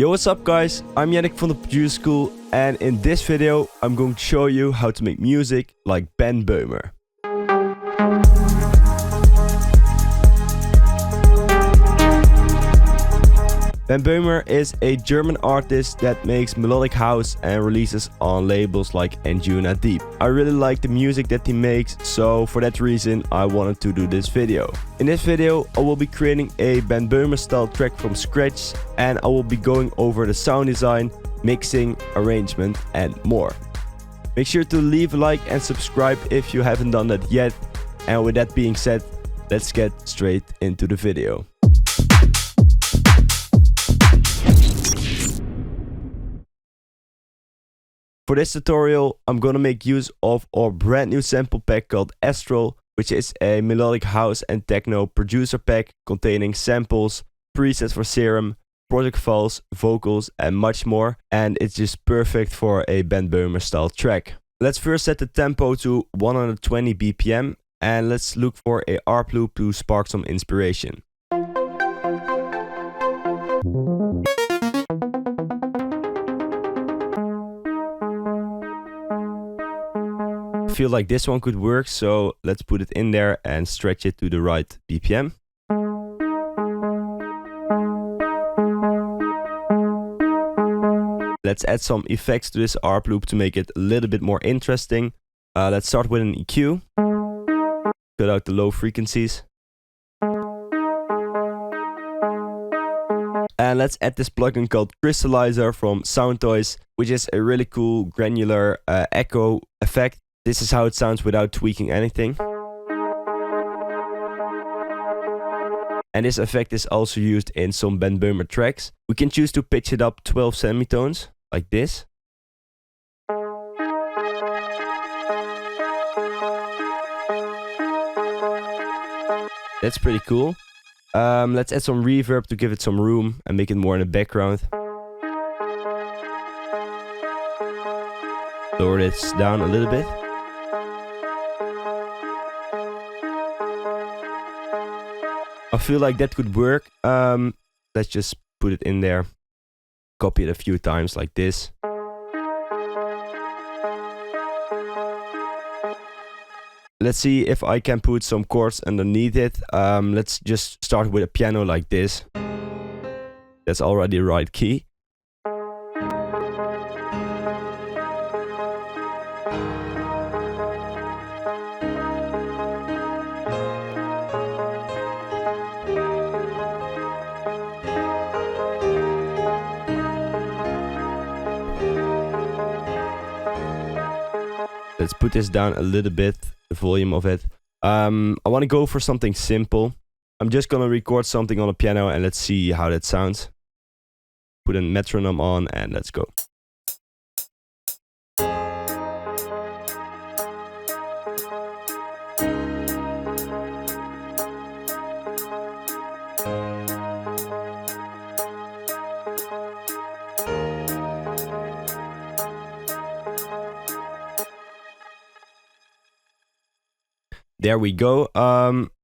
Yo, what's up guys? I'm Yanick from the Producer School, and in this video I'm going to show you how to make music like Böhmer. Böhmer is a German artist that makes melodic house and releases on labels like Anjuna Deep. I really like the music that he makes, so for that reason I wanted to do this video. In this video I will be creating a Böhmer style track from scratch, and I will be going over the sound design, mixing, arrangement and more. Make sure to leave a like and subscribe if you haven't done that yet, and with that being said, let's get straight into the video. For this tutorial, I'm gonna make use of our brand new sample pack called Astral, which is a melodic house and techno producer pack containing samples, presets for serum, project files, vocals and much more, and it's just perfect for a Böhmer style track. Let's first set the tempo to 120 BPM and let's look for a ARP loop to spark some inspiration. Feel like this one could work, so let's put it in there and stretch it to the right BPM. Let's add some effects to this ARP loop to make it a little bit more interesting. Let's start with an EQ. Cut out the low frequencies. And let's add this plugin called Crystallizer from Soundtoys, which is a really cool granular echo effect. This is how it sounds without tweaking anything. And this effect is also used in some Böhmer tracks. We can choose to pitch it up 12 semitones, like this. That's pretty cool. Let's add some reverb to give it some room and make it more in the background. Lower this down a little bit. I feel like that could work. Let's just put it in there. Copy it a few times like this. Let's see if I can put some chords underneath it. Let's just start with a piano like this. That's already the right key. Let's put this down a little bit, the volume of it. I want to go for something simple. I'm just gonna record something on a piano and let's see how that sounds. Put a metronome on and let's go. There we go.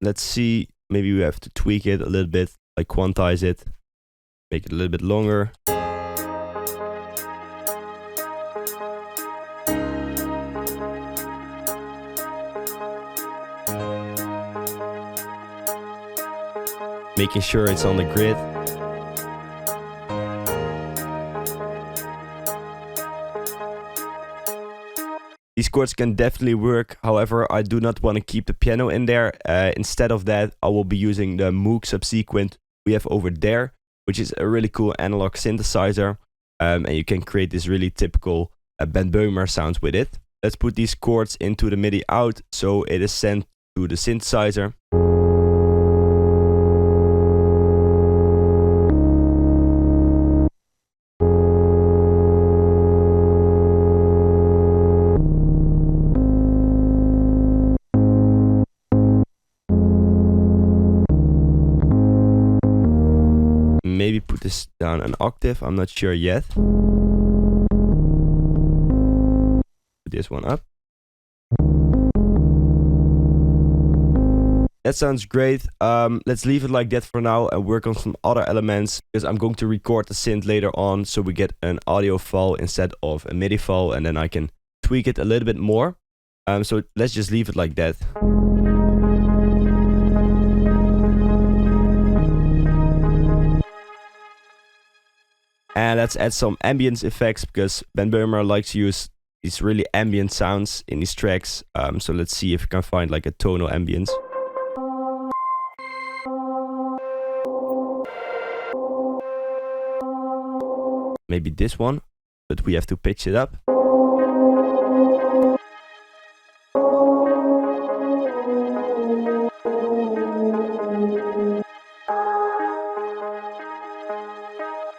Let's see, maybe we have to tweak it a little bit, like quantize it, make it a little bit longer. Making sure it's on the grid. These chords can definitely work, however I do not want to keep the piano in there. Instead of that I will be using the Moog subsequent we have over there, which is a really cool analog synthesizer, and you can create this really typical Böhmer sounds with it. Let's put these chords into the MIDI out so it is sent to the synthesizer. Maybe put this down an octave, I'm not sure yet. Put this one up. That sounds great. Let's leave it like that for now and work on some other elements, because I'm going to record the synth later on so we get an audio file instead of a MIDI file, and then I can tweak it a little bit more. So let's just leave it like that. And let's add some ambience effects, because Böhmer likes to use these really ambient sounds in these tracks. So let's see if we can find like a tonal ambience. Maybe this one, but we have to pitch it up.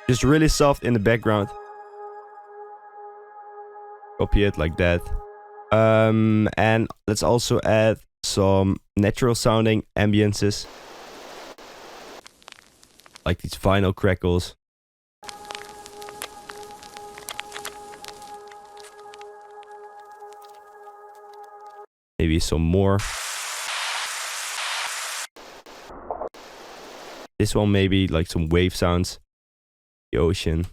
Just really soft in the background. Copy it like that. And let's also add some natural sounding ambiences, like these vinyl crackles. Maybe some more. This one maybe like some wave sounds. The ocean.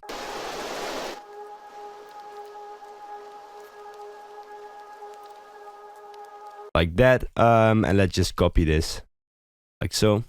Like that. And let's just copy this. Like so.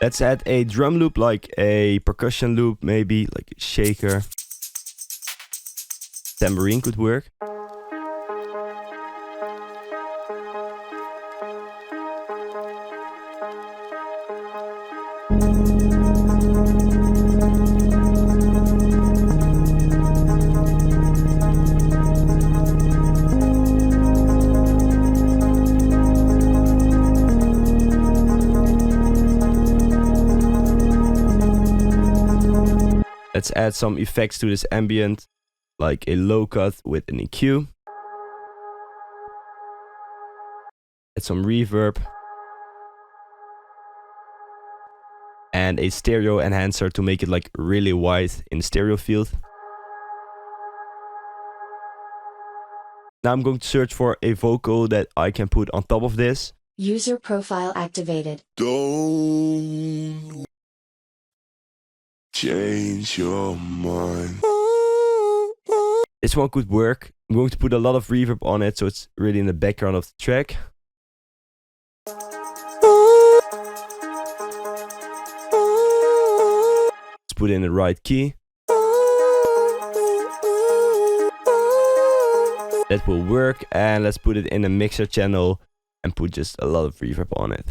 Let's add a drum loop, like a percussion loop, maybe like a shaker. Tambourine could work. Let's add some effects to this ambient, like a low cut with an EQ. Add some reverb. And a stereo enhancer to make it like really wide in the stereo field. Now I'm going to search for a vocal that I can put on top of this. User profile activated. Don't change your mind. This one could work. I'm going to put a lot of reverb on it, so it's really in the background of the track. Let's put it in the right key. That will work, and let's put it in a mixer channel and put just a lot of reverb on it.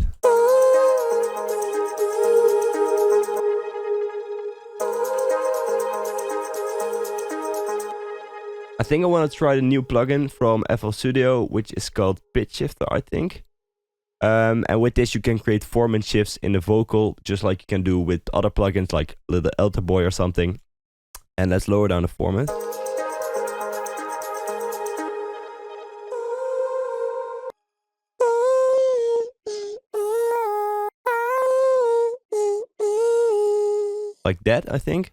I think I want to try the new plugin from FL Studio, which is called Pitch Shifter, I think. And with this you can create formant shifts in the vocal, just like you can do with other plugins like Little Alter Boy or something. And let's lower down the formant. Like that, I think.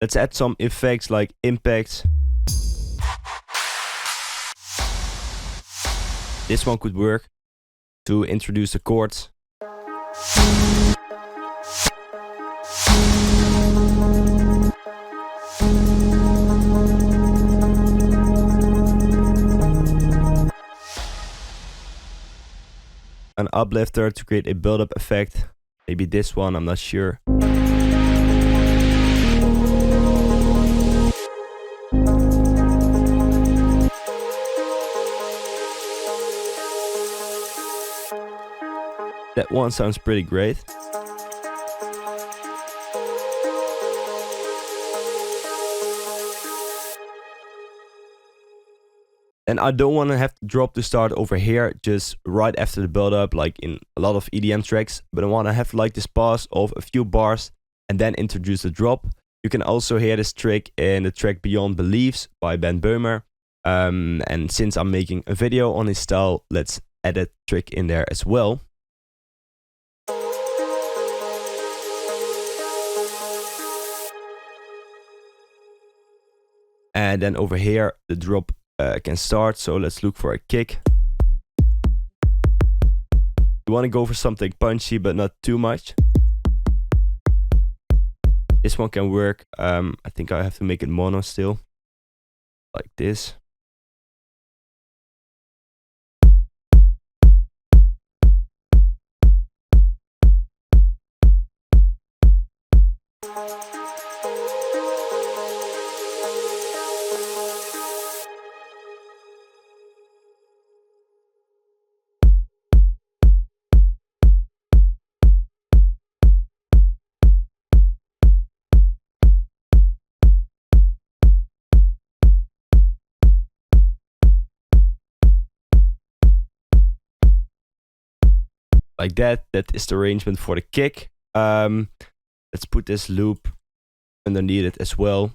Let's add some effects like impacts. This one could work to introduce the chords. An uplifter to create a build-up effect. Maybe this one, I'm not sure. That one sounds pretty great. And I don't want to have the drop to start over here just right after the build up like in a lot of EDM tracks, but I want to have like this pause of a few bars and then introduce the drop. You can also hear this trick in the track Beyond Beliefs by Böhmer. And since I'm making a video on his style, let's add that trick in there as well. And then over here, the drop can start. So let's look for a kick. You want to go for something punchy, but not too much. This one can work. I think I have to make it mono still. Like this. Like that. That is the arrangement for the kick. Let's put this loop underneath it as well.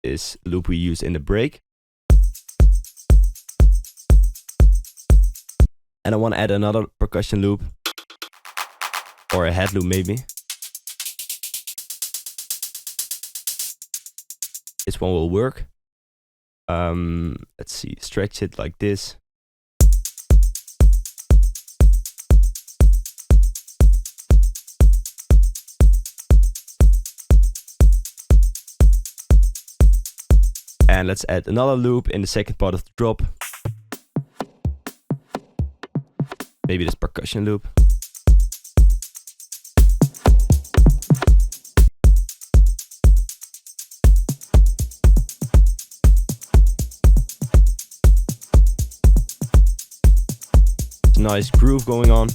This loop we use in the break. And I want to add another percussion loop. Or a head loop maybe. This one will work. Let's see, stretch it like this. And let's add another loop in the second part of the drop. Maybe this percussion loop. Nice groove going on.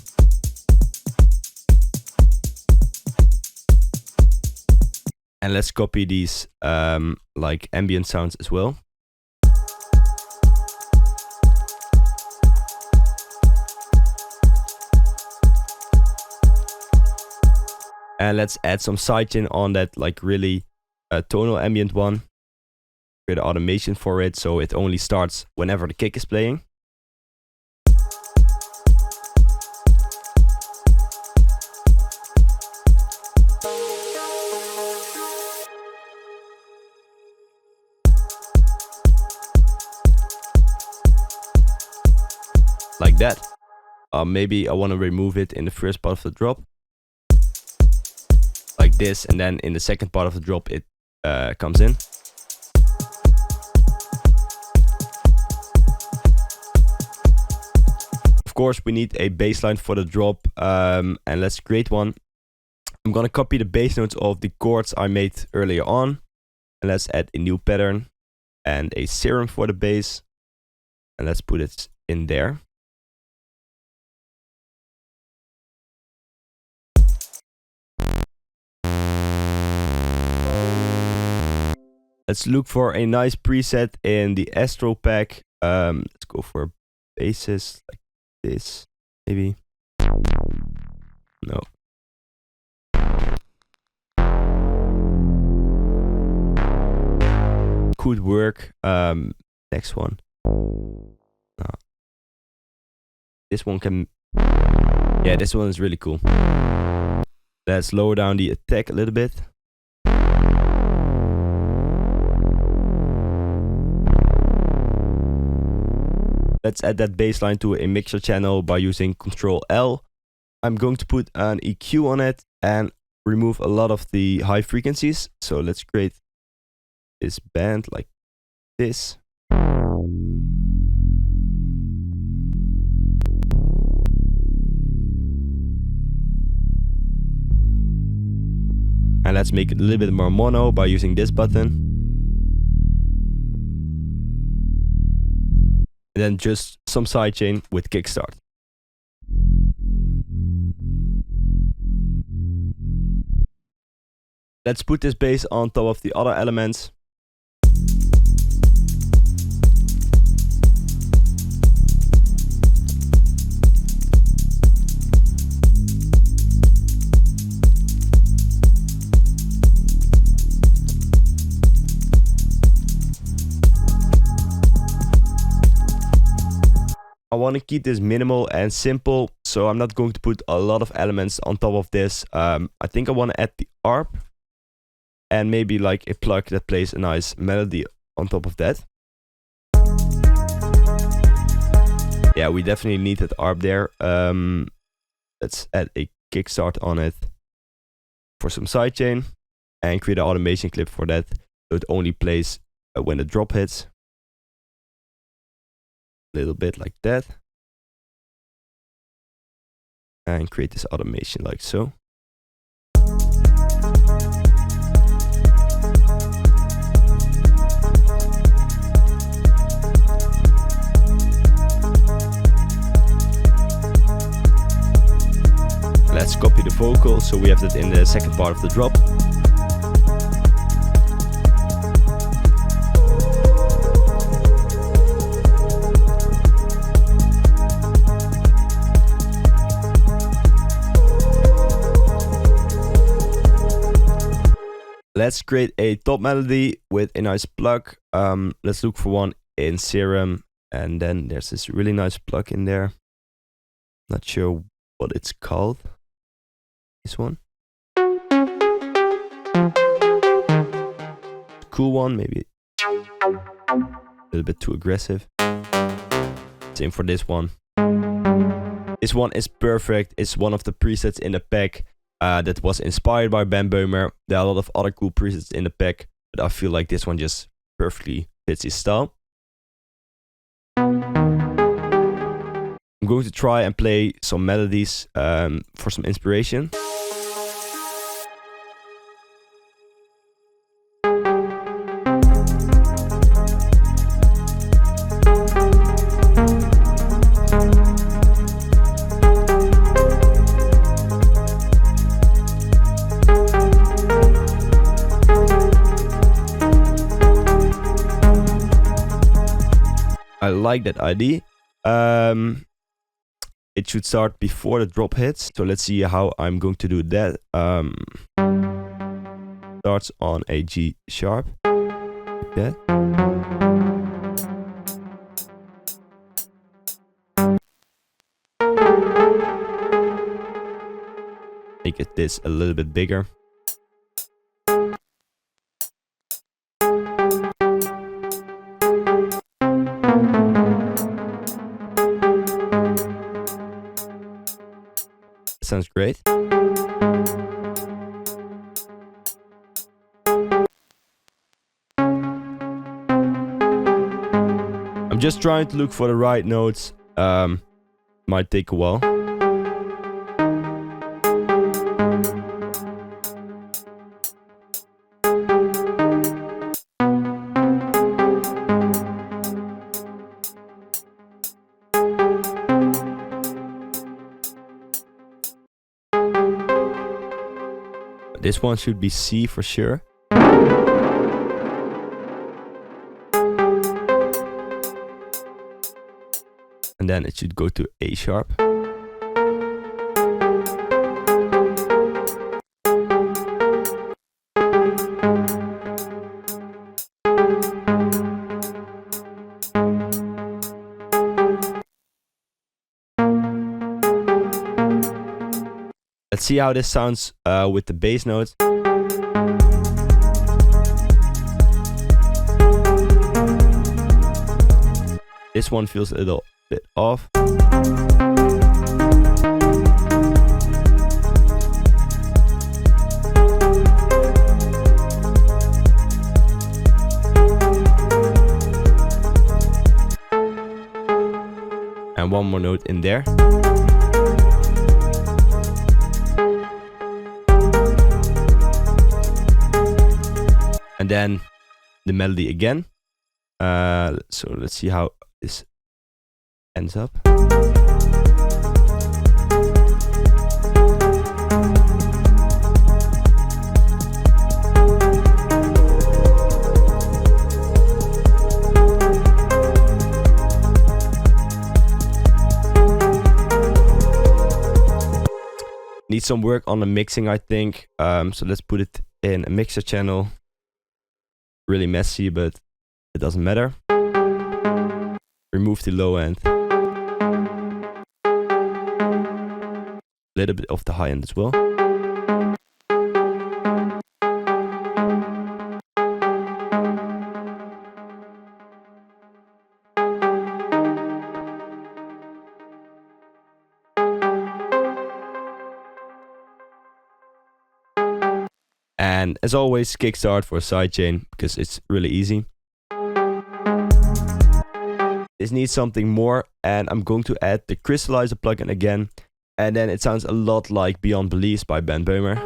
And let's copy these like ambient sounds as well. And let's add some sidechain on that like really tonal ambient one. Create an automation for it so it only starts whenever the kick is playing. Like that. Maybe I want to remove it in the first part of the drop. Like this, and then in the second part of the drop it comes in. Of course we need a bass line for the drop, and let's create one. I'm gonna copy the bass notes of the chords I made earlier on. And let's add a new pattern and a serum for the bass. And let's put it in there. Let's look for a nice preset in the Astro pack. Let's go for basses like this, maybe. No. Could work. Next one. No. This one can. Yeah, this one is really cool. Let's lower down the attack a little bit. Let's add that bass line to a mixer channel by using Ctrl L. I'm going to put an EQ on it and remove a lot of the high frequencies. So let's create this band like this. And let's make it a little bit more mono by using this button. And then just some sidechain with kickstart. Let's put this bass on top of the other elements. I want to keep this minimal and simple, so I'm not going to put a lot of elements on top of this. I think I want to add the arp and maybe like a plug that plays a nice melody on top of that. Yeah, we definitely need that arp there. Let's add a kickstart on it for some sidechain and create an automation clip for that, so it only plays when the drop hits. Little bit like that, and create this automation like so. Let's copy the vocal so we have that in the second part of the drop. Let's create a top melody with a nice plug. Let's look for one in Serum, and then there's this really nice plug in there. Not sure what it's called. This one. Cool one, maybe a little bit too aggressive. Same for this one. This one is perfect. It's one of the presets in the pack. That was inspired by Böhmer. There are a lot of other cool presets in the pack, but I feel like this one just perfectly fits his style. I'm going to try and play some melodies for some inspiration. I like that idea. It should start before the drop hits. So let's see how I'm going to do that. Starts on a G sharp. Like that. Make it this a little bit bigger. Sounds great. I'm just trying to look for the right notes. Might take a while. This one should be C for sure. And then it should go to A sharp. Let's see how this sounds with the bass notes. This one feels a little bit off. And one more note in there. And then the melody again. So let's see how this ends up. needs some work on the mixing, I think. So let's put it in a mixer channel. Really messy, but it doesn't matter. Remove the low end. A little bit of the high end as well. And as always, kickstart for a sidechain because it's really easy. This needs something more, and I'm going to add the crystallizer plugin again, and then it sounds a lot like Beyond Beliefs by Böhmer.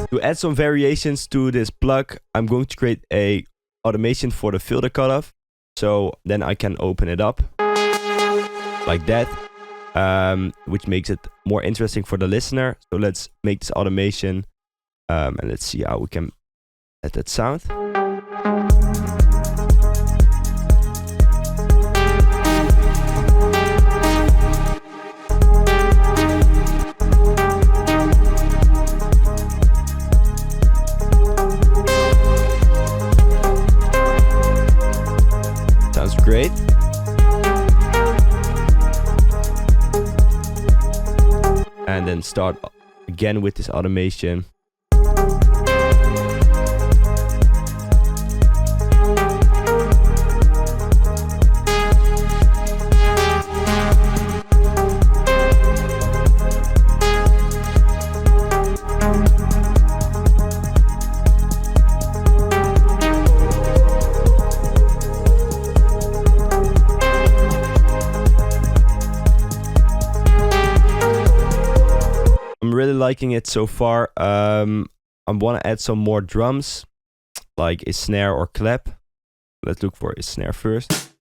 To add some variations to this plug, I'm going to create a automation for the filter cutoff. So then I can open it up like that, which makes it more interesting for the listener. So let's make this automation and let's see how we can add that sound. Great. And then start again with this automation. Liking it so far. I want to add some more drums, like a snare or clap. Let's look for a snare first.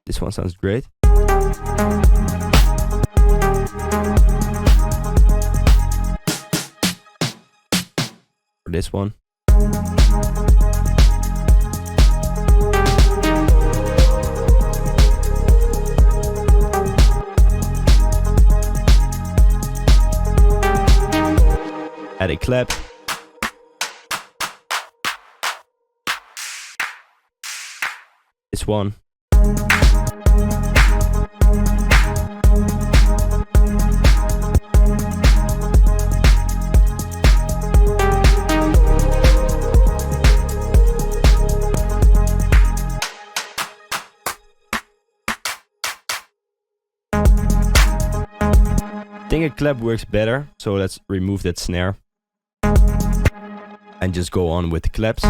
This one sounds great. For this one. Add a clap. This one. I think a clap works better, so let's remove that snare. And just go on with the claps.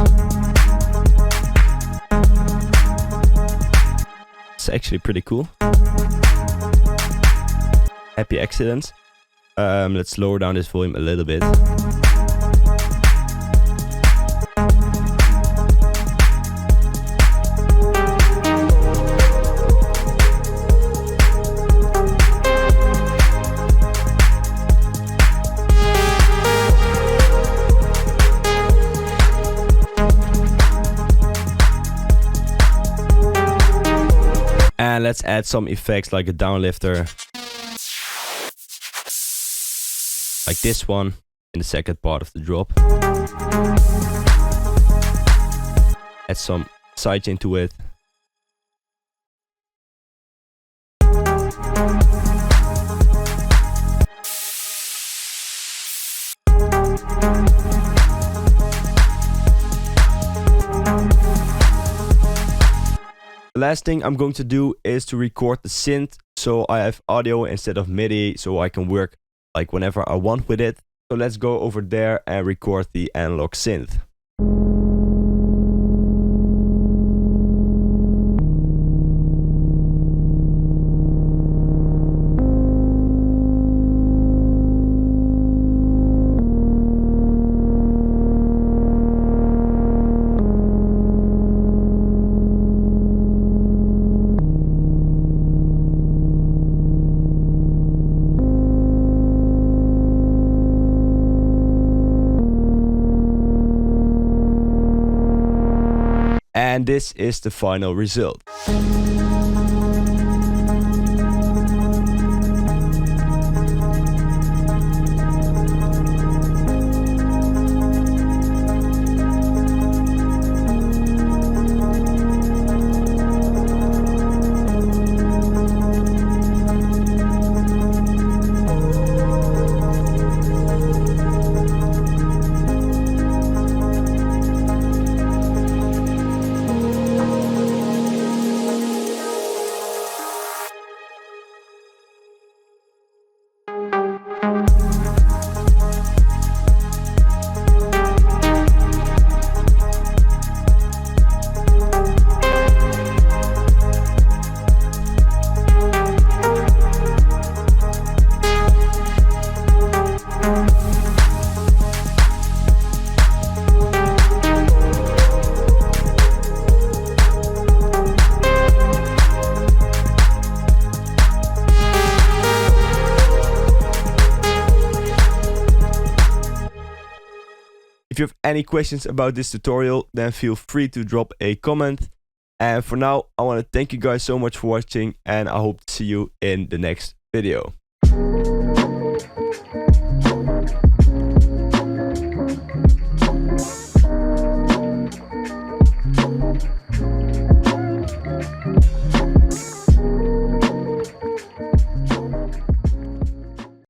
It's actually pretty cool. Happy accidents. Let's lower down this volume a little bit. And let's add some effects like a downlifter. Like this one in the second part of the drop. Add some sidechain to it. The last thing I'm going to do is to record the synth, so I have audio instead of MIDI, so I can work like whenever I want with it. So let's go over there and record the analog synth. And this is the final result. If you have any questions about this tutorial, then feel free to drop a comment. And for now, I want to thank you guys so much for watching, and I hope to see you in the next video.